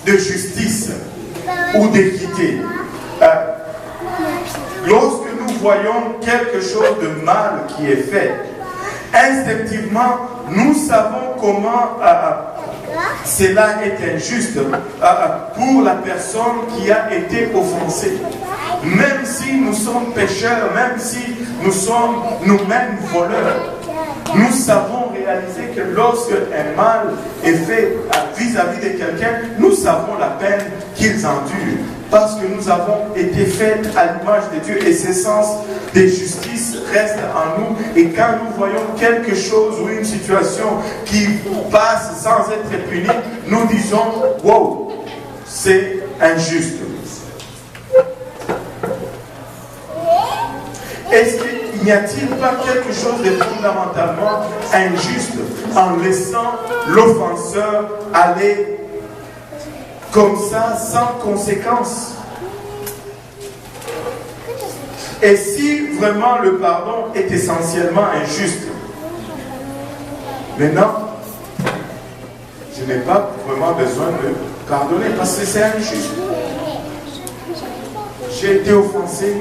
de justice ou d'équité. Lorsque nous voyons quelque chose de mal qui est fait, instinctivement, nous savons comment cela est injuste pour la personne qui a été offensée. Même si nous sommes pécheurs, même si nous sommes nous-mêmes voleurs, nous savons réaliser que lorsque un mal est fait vis-à-vis de quelqu'un, nous savons la peine qu'ils endurent. Parce que nous avons été faits à l'image de Dieu et ce sens de justice reste en nous. Et quand nous voyons quelque chose ou une situation qui passe sans être punie, nous disons, wow, c'est injuste. Est-ce qu'il n'y a-t-il pas quelque chose de fondamentalement injuste en laissant l'offenseur aller comme ça, sans conséquence? Et si vraiment le pardon est essentiellement injuste, maintenant, je n'ai pas vraiment besoin de pardonner parce que c'est injuste. J'ai été offensé,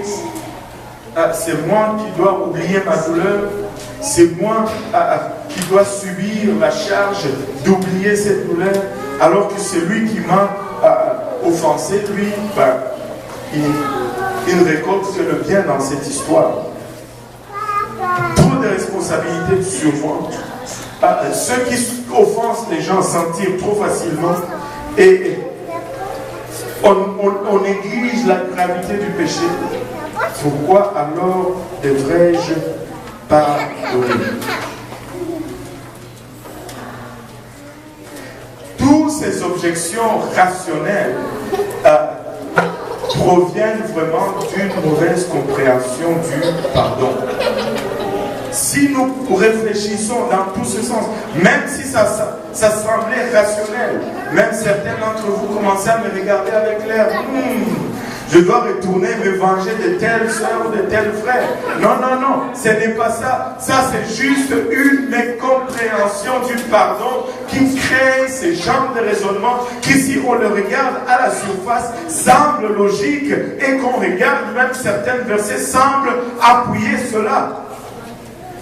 c'est moi qui dois oublier ma douleur, c'est moi qui dois subir la charge d'oublier cette douleur, alors que celui qui m'a offensé, lui, il récolte le bien dans cette histoire. Trop de responsabilités sur moi. Ceux qui offensent les gens s'en tirent trop facilement et on néglige la gravité du péché. Pourquoi alors devrais-je pardonner? Toutes ces objections rationnelles proviennent vraiment d'une mauvaise compréhension du pardon. Si nous réfléchissons dans tout ce sens, même si ça semblait rationnel, même certains d'entre vous commençaient à me regarder avec l'air, je dois retourner me venger de telle soeur ou de tel frère. Non, non, non, ce n'est pas ça. Ça, c'est juste une mécompréhension du pardon qui crée ce genre de raisonnement qui, si on le regarde à la surface, semble logique et qu'on regarde même certains versets semblent appuyer cela.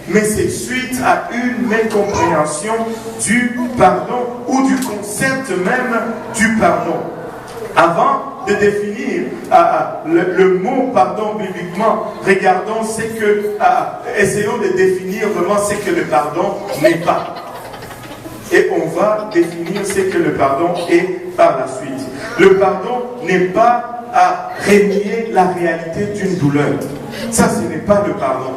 Mais c'est suite à une mécompréhension du pardon ou du concept même du pardon. Avant de définir le mot pardon bibliquement, regardons ce que, essayons de définir vraiment ce que le pardon n'est pas. Et on va définir ce que le pardon est par la suite. Le pardon n'est pas à renier la réalité d'une douleur. Ça, ce n'est pas le pardon.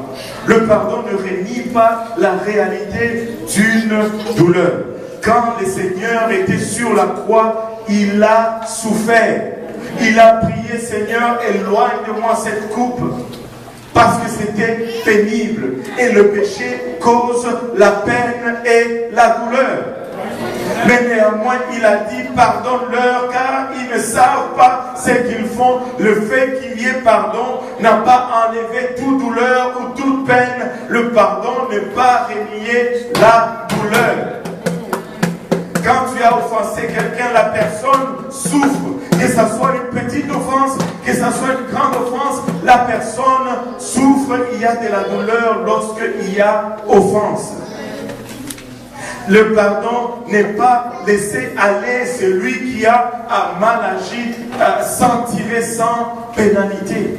Le pardon ne renie pas la réalité d'une douleur. Quand le Seigneur était sur la croix, il a souffert. Il a prié, Seigneur, éloigne de moi cette coupe. Parce que c'était pénible. Et le péché cause la peine et la douleur. Mais néanmoins, il a dit, pardonne-leur, car ils ne savent pas ce qu'ils font. Le fait qu'il y ait pardon n'a pas enlevé toute douleur ou toute peine. Le pardon n'est pas renier la douleur. Quand tu as offensé quelqu'un, la personne souffre. Que ce soit une petite offense, que ce soit une grande offense, la personne souffre. Il y a de la douleur lorsqu'il y a offense. Le pardon n'est pas laisser aller celui qui a mal agi, s'en tirer sans pénalité.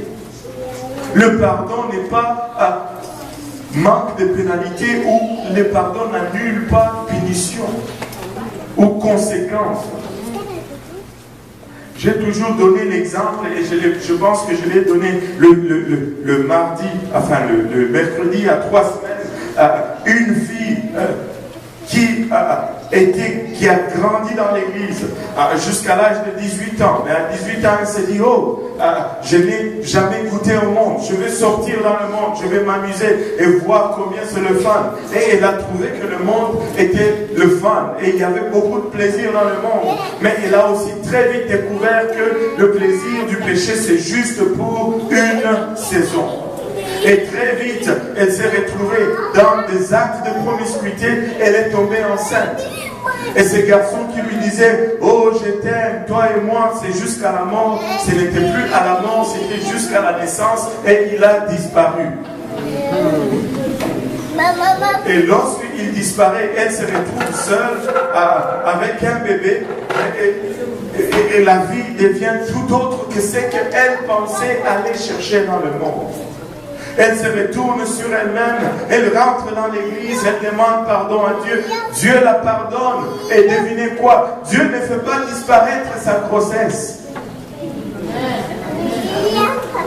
Le pardon n'est pas manque de pénalité ou le pardon n'annule pas punition ou conséquence. J'ai toujours donné l'exemple et je pense que je l'ai donné le mardi, enfin le mercredi à 3 semaines, une fille qui a grandi dans l'église jusqu'à l'âge de 18 ans. Mais à 18 ans, elle s'est dit, je n'ai jamais goûté au monde. Je vais sortir dans le monde, je vais m'amuser et voir combien c'est le fun. Et elle a trouvé que le monde était le fun. Et il y avait beaucoup de plaisir dans le monde. Mais elle a aussi très vite découvert que le plaisir du péché, c'est juste pour une saison. Et très vite, elle s'est retrouvée dans des actes de promiscuité. Elle est tombée enceinte. Et ces garçons qui lui disaient, oh je t'aime, toi et moi, c'est jusqu'à la mort. Ce n'était plus à la mort, c'était jusqu'à la naissance. Et il a disparu. Et lorsqu'il disparaît, elle se retrouve seule avec un bébé. Et la vie devient tout autre que ce qu'elle pensait aller chercher dans le monde. Elle se retourne sur elle-même, elle rentre dans l'église, elle demande pardon à Dieu. Dieu la pardonne. Et devinez quoi? Dieu ne fait pas disparaître sa grossesse.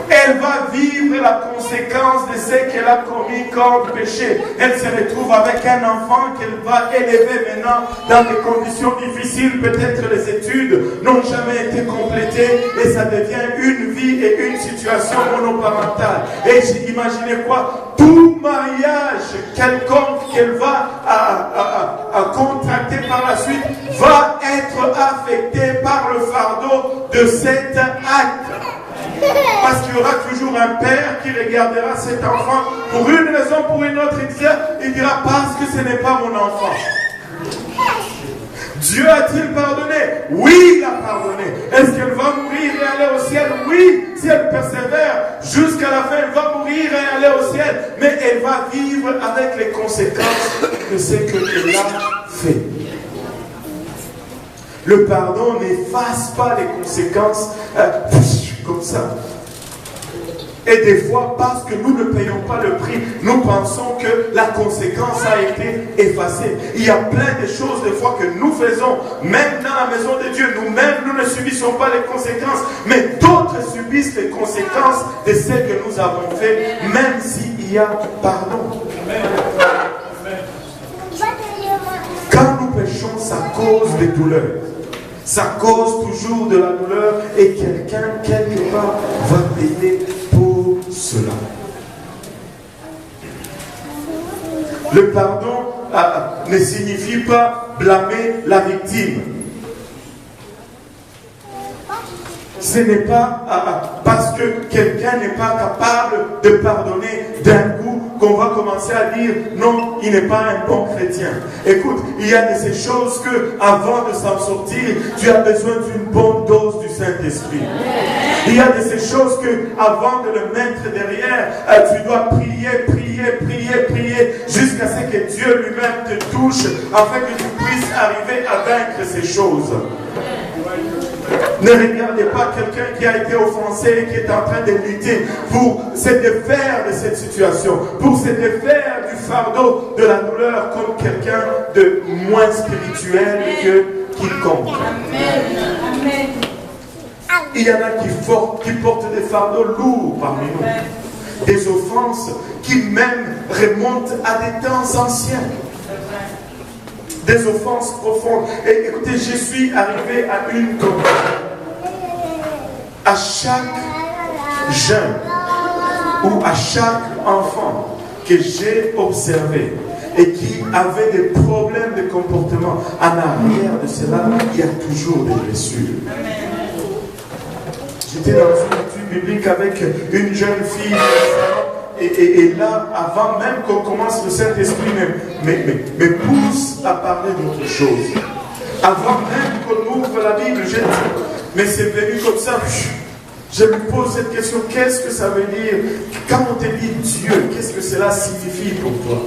Elle va vivre la conséquence de ce qu'elle a commis comme péché. Elle se retrouve avec un enfant qu'elle va élever maintenant dans des conditions difficiles. Peut-être les études n'ont jamais été complétées et ça devient une vie et une situation monoparentale. Et imaginez quoi? Tout mariage quelconque qu'elle va contracter par la suite va être affecté par le fardeau de cet acte. Parce qu'il y aura toujours un père qui regardera cet enfant pour une raison, pour une autre. Il dira parce que ce n'est pas mon enfant. Dieu a-t-il pardonné? Oui, il a pardonné. Est-ce qu'elle va mourir et aller au ciel? Oui, si elle persévère jusqu'à la fin, elle va mourir et aller au ciel. Mais elle va vivre avec les conséquences de ce qu'elle a fait. Le pardon n'efface pas les conséquences comme ça. Et des fois, parce que nous ne payons pas le prix, nous pensons que la conséquence a été effacée. Il y a plein de choses des fois que nous faisons, même dans la maison de Dieu, nous-mêmes, nous ne subissons pas les conséquences, mais d'autres subissent les conséquences de ce que nous avons fait, même s'il y a pardon. Quand nous péchons, ça cause des douleurs. Ça cause toujours de la douleur et quelqu'un, quelque part, va payer pour cela. Le pardon ne signifie pas blâmer la victime. Ce n'est pas parce que quelqu'un n'est pas capable de pardonner d'un coup qu'on va commencer à dire non, il n'est pas un bon chrétien. Écoute, il y a de ces choses que avant de s'en sortir, tu as besoin d'une bonne dose du Saint-Esprit. Il y a de ces choses que avant de le mettre derrière, tu dois prier jusqu'à ce que Dieu lui-même te touche afin que tu puisses arriver à vaincre ces choses. Ne regardez pas quelqu'un qui a été offensé et qui est en train de lutter pour se défaire de cette situation, pour se défaire du fardeau de la douleur comme quelqu'un de moins spirituel que quiconque. Amen. Il y en a qui portent des fardeaux lourds parmi nous, des offenses qui même remontent à des temps anciens. Des offenses profondes. Et écoutez, je suis arrivé à une conclusion. À chaque jeune ou à chaque enfant que j'ai observé et qui avait des problèmes de comportement, en arrière de cela, il y a toujours des blessures. J'étais dans une étude biblique avec une jeune fille. Et là, avant même qu'on commence, le Saint-Esprit me pousse à parler d'autre chose. Avant même qu'on ouvre la Bible, j'ai dit, mais c'est venu comme ça. Je me pose cette question, qu'est-ce que ça veut dire? Quand on te dit Dieu, qu'est-ce que cela signifie pour toi?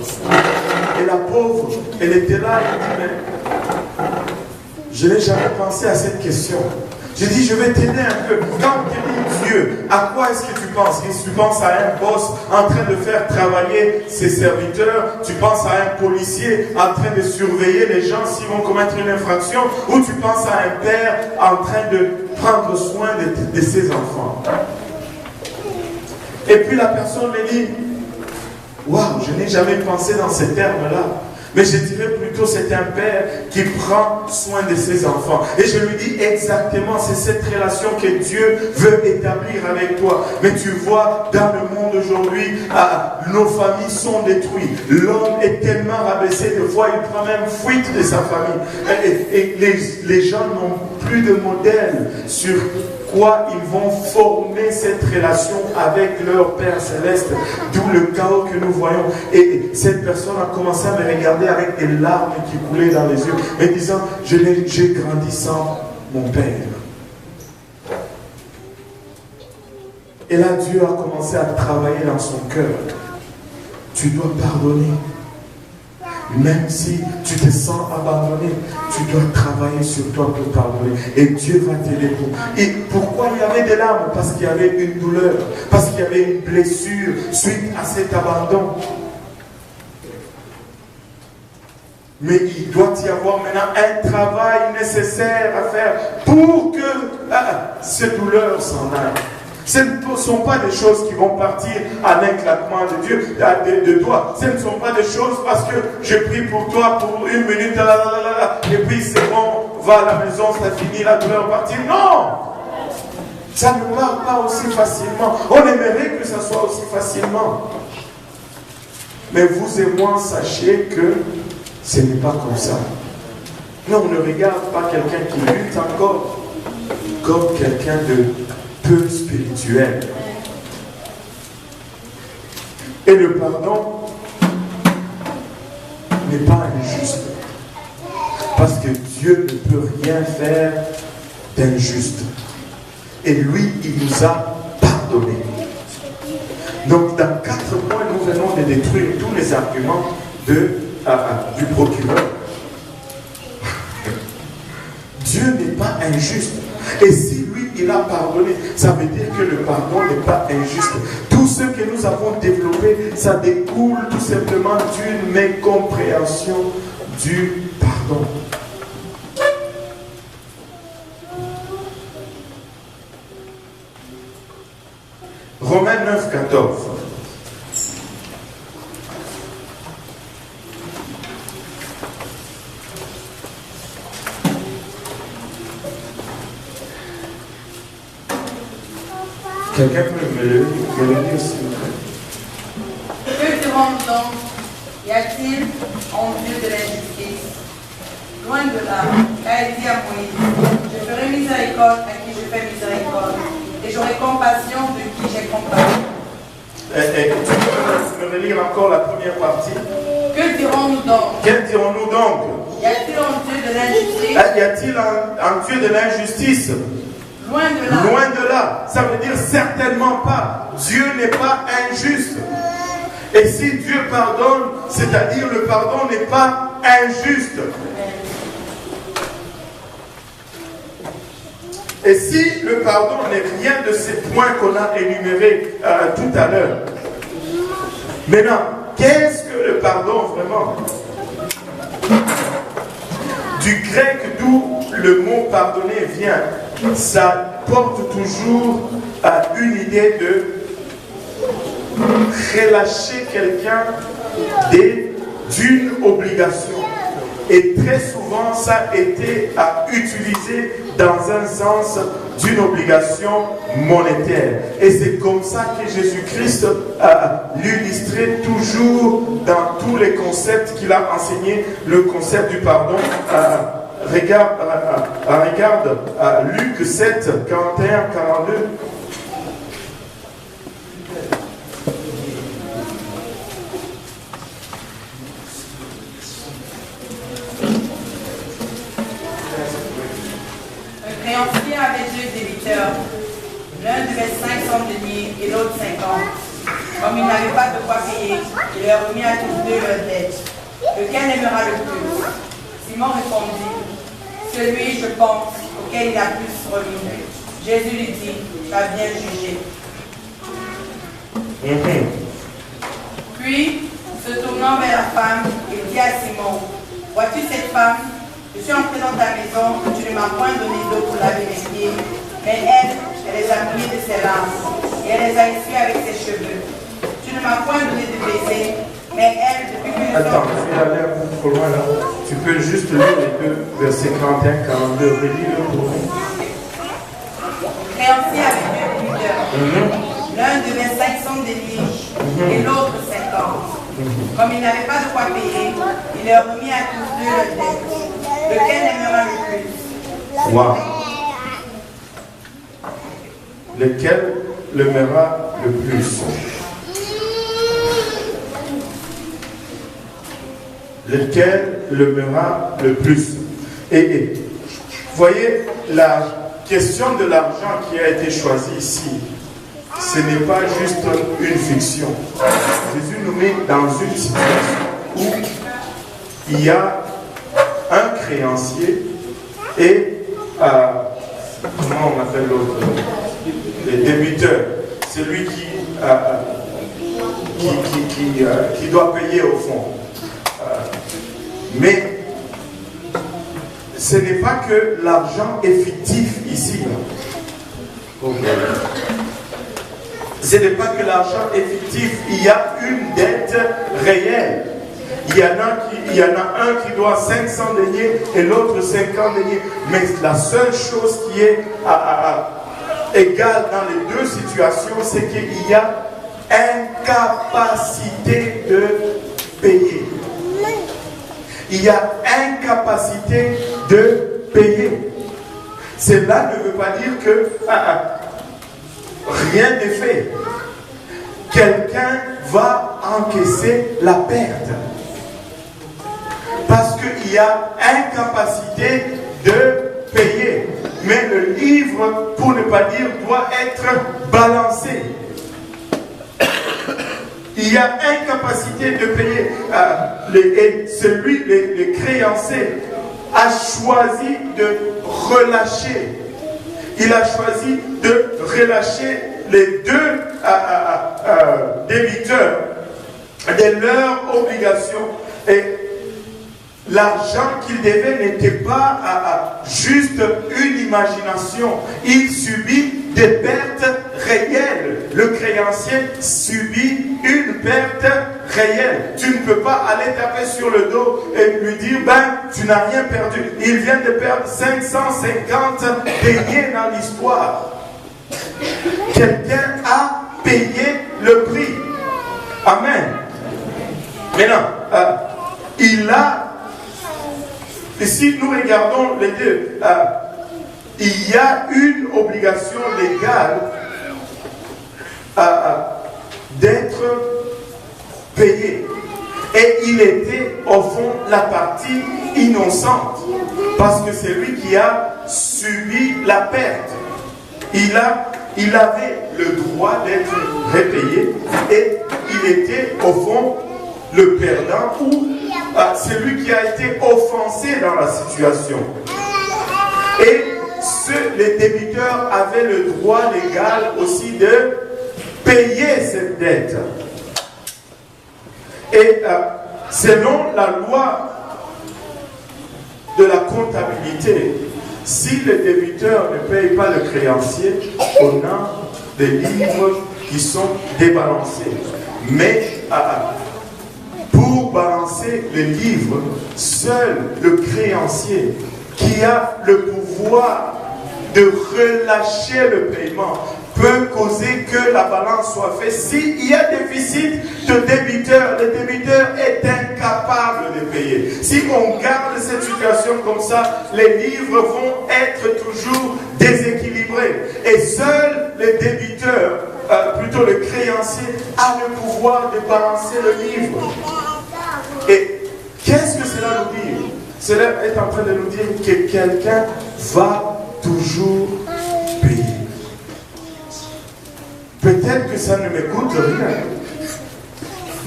Et la pauvre, elle était là, elle dit, mais je n'ai jamais pensé à cette question. J'ai dit, je vais t'aider un peu. Quand on te dit Dieu, à quoi est-ce que tu penses? Est-ce que tu penses à un boss en train de faire travailler ses serviteurs? Tu penses à un policier en train de surveiller les gens s'ils vont commettre une infraction? Ou tu penses à un père en train de prendre soin de ses enfants? Et puis la personne me dit, waouh, je n'ai jamais pensé dans ces termes-là. Mais je dirais plutôt c'est un père qui prend soin de ses enfants. Et je lui dis exactement, c'est cette relation que Dieu veut établir avec toi. Mais tu vois, dans le monde aujourd'hui, nos familles sont détruites. L'homme est tellement rabaissé, des fois il prend même fuite de sa famille. Et les gens n'ont plus de modèle sur quoi ils vont former cette relation avec leur Père Céleste, d'où le chaos que nous voyons. Et cette personne a commencé à me regarder avec des larmes qui coulaient dans les yeux, me disant, j'ai grandi sans mon Père. Et là, Dieu a commencé à travailler dans son cœur. Tu dois pardonner. Même si tu te sens abandonné, tu dois travailler sur toi pour pardonner. Et Dieu va t'aider pour. Et pourquoi il y avait des larmes? Parce qu'il y avait une douleur, parce qu'il y avait une blessure suite à cet abandon. Mais il doit y avoir maintenant un travail nécessaire à faire pour que cette douleur s'en aille. Ce ne sont pas des choses qui vont partir à l'éclatement de Dieu, de toi. Ce ne sont pas des choses parce que je prie pour toi pour une minute, et puis c'est bon, va à la maison, ça finit, la douleur partir. Non! Ça ne part pas aussi facilement. On aimerait que ça soit aussi facilement. Mais vous et moi, sachez que ce n'est pas comme ça. Mais on ne regarde pas quelqu'un qui lutte encore comme quelqu'un de peu spirituel. Et le pardon n'est pas injuste. Parce que Dieu ne peut rien faire d'injuste. Et lui, il nous a pardonné. Donc, dans 4 points, nous venons de détruire tous les arguments du procureur. Dieu n'est pas injuste. Et si lui, il a pardonné, ça veut dire que le pardon n'est pas injuste. Tout ce que nous avons développé, ça découle tout simplement d'une mécompréhension du pardon. Romains 9, 14. Quelqu'un peut me le dire, s'il vous plaît. Que dirons-nous donc? Y a-t-il en Dieu de l'injustice? Loin de là, car il dit à Moïse, je ferai miséricorde à qui je fais miséricorde, et j'aurai compassion de qui j'ai compassion. Tu peux me relire encore la première partie? Que dirons-nous donc? Que dirons-nous donc? Y a-t-il en Dieu de l'injustice? Y a-t-il en Dieu de l'injustice? Loin de là. Loin de là. Ça veut dire certainement pas. Dieu n'est pas injuste. Et si Dieu pardonne, c'est-à-dire le pardon n'est pas injuste. Et si le pardon n'est rien de ces points qu'on a énumérés tout à l'heure. Maintenant, qu'est-ce que le pardon vraiment? Du grec d'où le mot pardonner vient, ça porte toujours une idée de relâcher quelqu'un d'une obligation. Et très souvent, ça a été utilisé dans un sens d'une obligation monétaire. Et c'est comme ça que Jésus-Christ l'illustrait toujours dans tous les concepts qu'il a enseigné, le concept du pardon. Regarde Luc 7, 41, 42. Un créancier avait 2 débiteurs. L'un devait 500 deniers et l'autre 50. Comme ils n'avaient pas de quoi payer, il leur remit à tous deux leur dette. Lequel aimera le plus? Simon répondit, celui, je pense, auquel il a plus remis. Jésus lui dit, tu as bien jugé. Puis, se tournant vers la femme, il dit à Simon, vois-tu cette femme? Je suis entré dans ta maison, tu ne m'as point donné d'eau pour laver mes pieds, mais elle les a mouillés de ses larmes, et elle les a essuyés avec ses cheveux. Tu ne m'as point donné de baiser, mais elle, depuis que je suis... Attends, je vais aller un peu trop loin là. Tu peux juste lire les deux versets 41, 42, relis-le pour nous. Créancier avec 2 débiteurs. L'un devait 500 deniers et l'autre 50. Comme il n'avait pas de quoi payer, il leur remit à tous deux leur dette. Lequel aimera le plus? Wow. Lequel l'aimera le plus? Lequel l'aimera le plus? Et voyez, la question de l'argent qui a été choisie ici, ce n'est pas juste une fiction. Jésus nous met dans une situation où il y a un créancier et comment on appelle l'autre? Le débiteur. Celui qui doit payer au fond. Mais ce n'est pas que l'argent est fictif ici. Ce n'est pas que l'argent est fictif. Il y a une dette réelle. Il y en a un qui doit 500 deniers et l'autre 50 deniers. Mais la seule chose qui est égale dans les deux situations, c'est qu'il y a incapacité de payer. Il y a incapacité de payer. Cela ne veut pas dire que rien n'est fait. Quelqu'un va encaisser la perte. Parce qu'il y a incapacité de payer. Mais le livre, pour ne pas dire, doit être balancé. Il y a incapacité de payer. Le créancier a choisi de relâcher. Il a choisi de relâcher les deux débiteurs de leurs obligations. Et l'argent qu'il devait n'était pas juste une imagination. Il subit des pertes réelles. Le créancier subit une perte réelle. Tu ne peux pas aller taper sur le dos et lui dire, ben, tu n'as rien perdu. Il vient de perdre 550 deniers dans l'histoire. Quelqu'un a payé le prix. Amen. Maintenant, il a... Et si nous regardons les deux, il y a une obligation légale d'être payé. Et il était au fond la partie innocente. Parce que c'est lui qui a subi la perte. Il avait le droit d'être repayé. Et il était au fond le perdant ou celui qui a été offensé dans la situation. Et les débiteurs avaient le droit légal aussi de payer cette dette. Et selon la loi de la comptabilité, si le débiteur ne paye pas le créancier, on a des livres qui sont débalancés. Mais pour balancer les livres, seul le créancier qui a le pouvoir de relâcher le paiement peut causer que la balance soit faite. S'il y a déficit de débiteur, le débiteur est incapable de payer. Si on garde cette situation comme ça, les livres vont être toujours déséquilibrés. Et seul le débiteur, plutôt le créancier, a le pouvoir de balancer le livre. Et qu'est-ce que cela nous dit? Cela est en train de nous dire que quelqu'un va toujours payer. Peut-être que ça ne me coûte rien.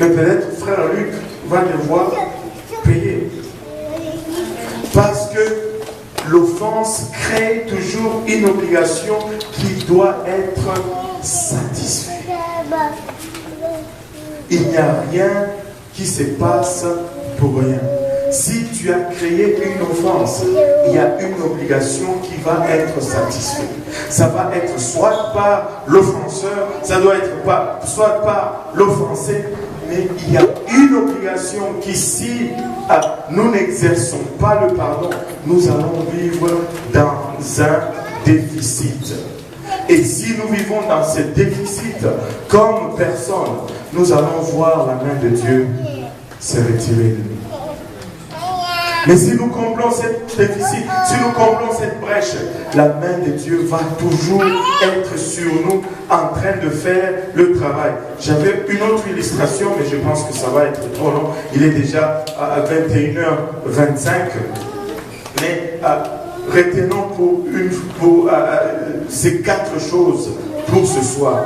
Mais peut-être frère Luc va devoir payer. Parce que l'offense crée toujours une obligation qui doit être satisfaite. Il n'y a rien qui se passe pour rien. Si tu as créé une offense, il y a une obligation qui va être satisfaite. Ça va être soit par l'offenseur, ça doit être soit par l'offensé, mais il y a une obligation qui, si nous n'exerçons pas le pardon, nous allons vivre dans un déficit. Et si nous vivons dans ce déficit comme personne, nous allons voir la main de Dieu se retirer de nous. Mais si nous comblons cette déficit, si nous comblons cette brèche, la main de Dieu va toujours être sur nous en train de faire le travail. J'avais une autre illustration, mais je pense que ça va être trop long. Il est déjà à 21h25. Mais retenons pour ces 4 choses pour ce soir.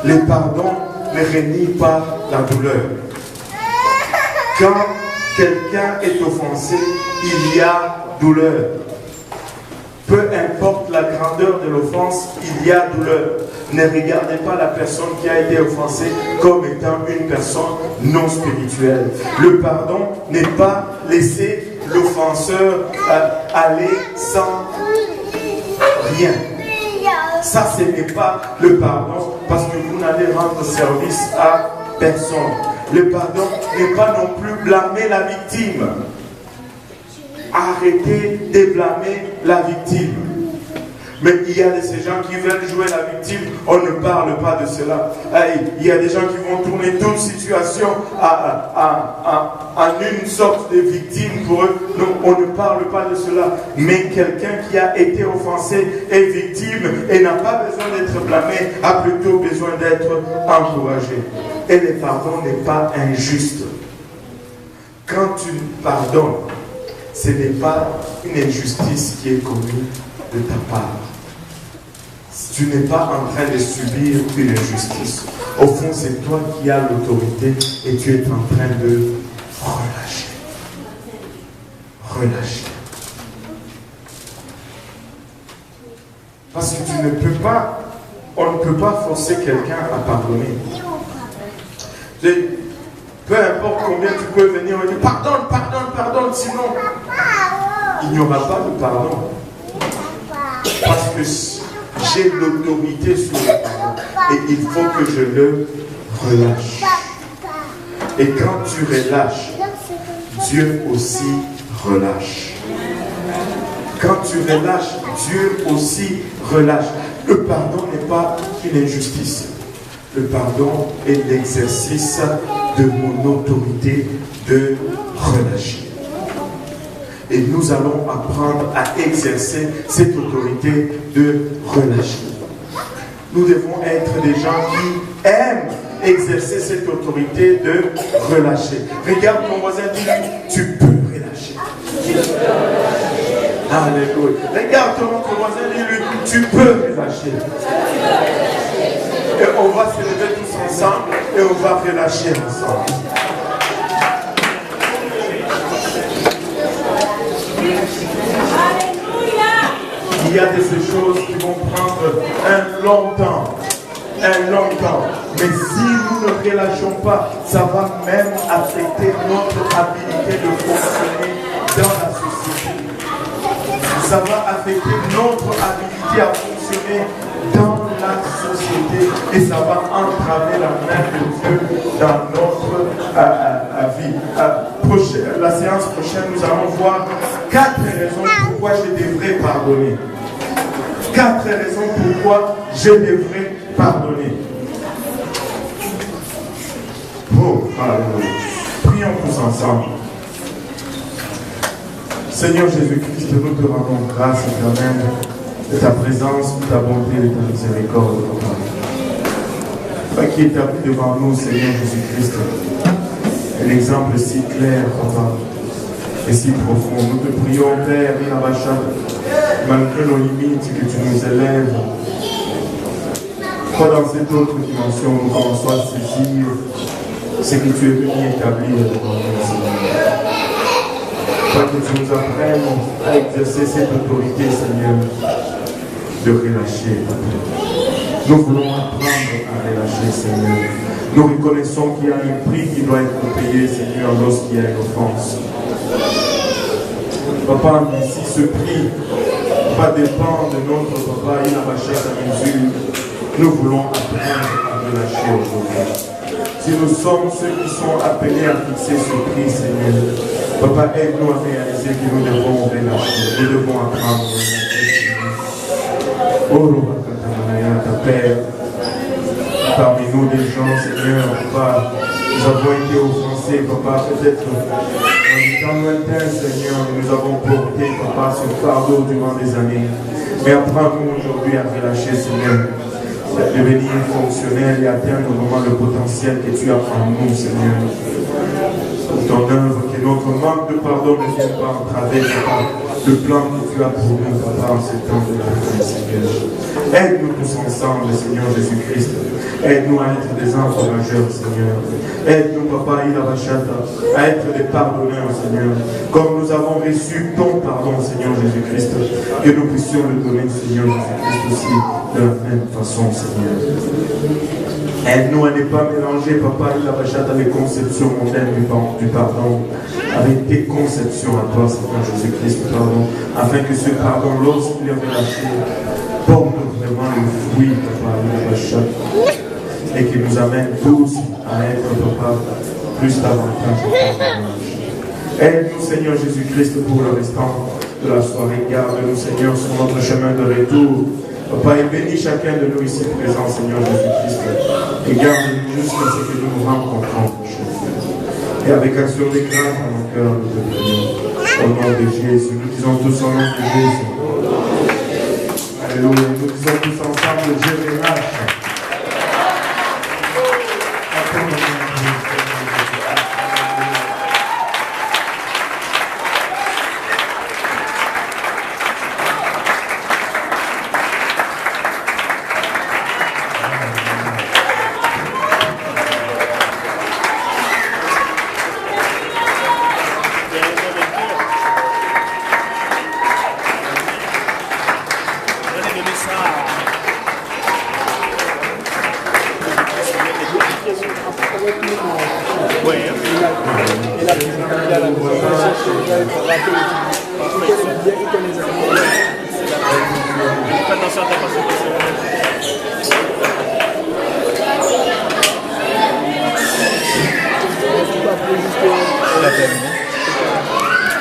Le pardon ne renie pas la douleur. Quand quelqu'un est offensé, il y a douleur. Peu importe la grandeur de l'offense, il y a douleur. Ne regardez pas la personne qui a été offensée comme étant une personne non spirituelle. Le pardon n'est pas laisser l'offenseur aller sans rien. Ça, ce n'est pas le pardon, parce que vous n'allez rendre service à personne. Le pardon n'est pas non plus blâmer la victime. Arrêtez de blâmer la victime. Mais il y a de ces gens qui veulent jouer la victime, on ne parle pas de cela. Il y a des gens qui vont tourner toute situation en une sorte de victime pour eux. Non, on ne parle pas de cela. Mais quelqu'un qui a été offensé est victime et n'a pas besoin d'être blâmé, a plutôt besoin d'être encouragé. Et le pardon n'est pas injuste. Quand tu pardonnes, ce n'est pas une injustice qui est commise de ta part. Tu n'es pas en train de subir une injustice. Au fond, c'est toi qui as l'autorité et tu es en train de relâcher. Relâcher. Parce que tu ne peux pas, on ne peut pas forcer quelqu'un à pardonner. Peu importe combien tu peux venir et dire pardonne, pardonne, pardonne, sinon il n'y aura pas de pardon. Parce que j'ai l'autorité sur le pardon et il faut que je le relâche. Et quand tu relâches, Dieu aussi relâche. Quand tu relâches, Dieu aussi relâche. Le pardon n'est pas une injustice. Le pardon est l'exercice de mon autorité de relâcher. Et nous allons apprendre à exercer cette autorité de relâcher. Nous devons être des gens qui aiment exercer cette autorité de relâcher. Regarde ton voisin, dis-lui, tu peux relâcher. Alléluia. Regarde ton voisin, dis-lui, tu peux relâcher. Et on va se lever tous ensemble et on va relâcher ensemble. Il y a de ces choses qui vont prendre un long temps. Mais si nous ne relâchons pas, ça va même affecter notre habilité de fonctionner dans la société. Ça va affecter notre habilité à fonctionner dans la société et ça va entraver la main de Dieu dans notre vie. La séance prochaine, nous allons voir 4 raisons pourquoi je devrais pardonner. 4 raisons pourquoi je devrais pardonner. Oh, alléluia. Prions tous ensemble. Seigneur Jésus-Christ, nous te rendons grâce éternelle de ta présence, de ta bonté et de ta miséricorde, Papa. Toi qui établis devant nous, Seigneur Jésus-Christ, un exemple si clair, Papa, et si profond. Nous te prions, Père, malgré nos limites, que tu nous élèves. Toi, dans cette autre dimension, nous commençons à saisir ce que tu es venu établir devant nous, Seigneur. Toi, que tu nous apprennes à exercer cette autorité, Seigneur, de relâcher, Papa. Nous voulons apprendre à relâcher, Seigneur. Nous reconnaissons qu'il y a un prix qui doit être payé, Seigneur, lorsqu'il y a une offense. Papa, mais si ce prix va dépendre de notre Papa, il a bâché sa mesure, nous voulons apprendre à relâcher aujourd'hui. Si nous sommes ceux qui sont appelés à fixer ce prix, Seigneur, Papa, aide-nous à réaliser que nous devons relâcher, nous devons apprendre à relâcher. Oh, Père, parmi nous des gens, Seigneur, Papa, nous avons été offensés pensée, papa, peut-être en temps lointain, Seigneur, nous avons porté, papa, ce fardeau durant des années. Mais apprends-nous aujourd'hui à relâcher, Seigneur, devenir fonctionnel et atteindre vraiment le potentiel que tu as en nous, Seigneur. Pour ton œuvre, que notre manque de pardon ne vienne pas entraver, papa, le plan que tu as pour nous, papa, en ce temps de la fin, Seigneur. Aide-nous tous ensemble, Seigneur Jésus-Christ. Aide-nous à être des encourageurs, Seigneur. Aide-nous, papa, à être des pardonneurs, Seigneur. Comme nous avons reçu ton pardon, Seigneur Jésus-Christ, que nous puissions le donner, Seigneur Jésus-Christ, aussi de la même façon, Seigneur. Aide-nous à ne pas mélanger, papa, les conceptions mondaines du pardon avec tes conceptions à toi, Seigneur Jésus-Christ, pardon, afin que ce pardon, lorsqu'il est relâché, porte vraiment le fruit, papa, et qui nous amène tous à être, papa, plus davantage. Aide-nous, Seigneur Jésus-Christ, pour le restant de la soirée. Garde-nous, Seigneur, sur notre chemin de retour. Papa, et bénis chacun de nous ici présents, Seigneur Jésus-Christ. Et garde-nous jusqu'à ce que nous nous rencontrons. Et avec action de grâce dans nos cœurs, nous te prions. Au nom de Jésus, nous disons tous au nom de Jésus. Alléluia. Nous disons tous ensemble, Dieu relâche.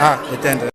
Ah, éteindre.